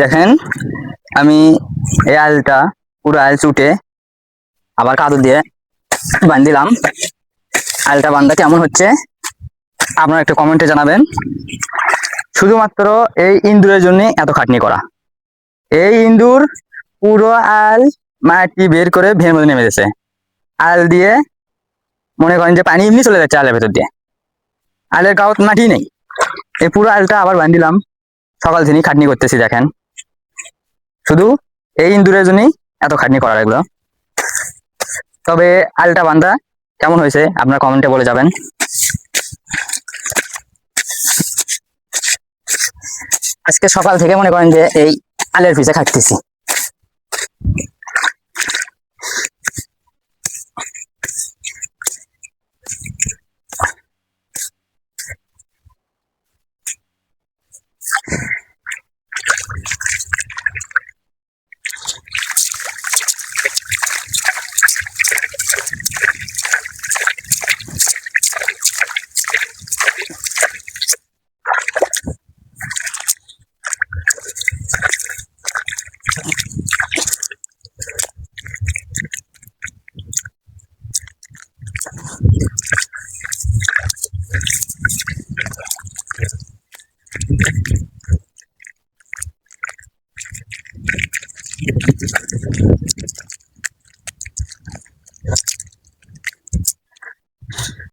দেখেন, আমি এই আলটা পুরো আল চুটে আবার কাদু দিয়ে বান্ধিলাম। আলটা বান্ধা কেমন হচ্ছে আপনারা একটু কমেন্টে জানাবেন। শুধুমাত্র এই ইন্দুরের জন্য এত খাটনি করা। এই ইন্দুর পুরো আল মাটি বের করে ভেঙে মধ্যে নেমে গেছে। আল দিয়ে মনে করেন যে পানি এমনি চলে যাচ্ছে আলের ভেতর দিয়ে, আলের গাঁত মাটি নেই। এই পুরো আলটা আবার বান্ধিলাম, সকাল থেকে খাটনি করতেছি। দেখেন, শুধু এই ইন্দুরের জন্যই এত খাটনি করা লাগলো। তবে আলটা বান্ধা কেমন হয়েছে আপনার কমেন্টে বলে যাবেন। আজকে সকাল থেকে মনে করেন যে এই আলের পিছে খাটতেছি।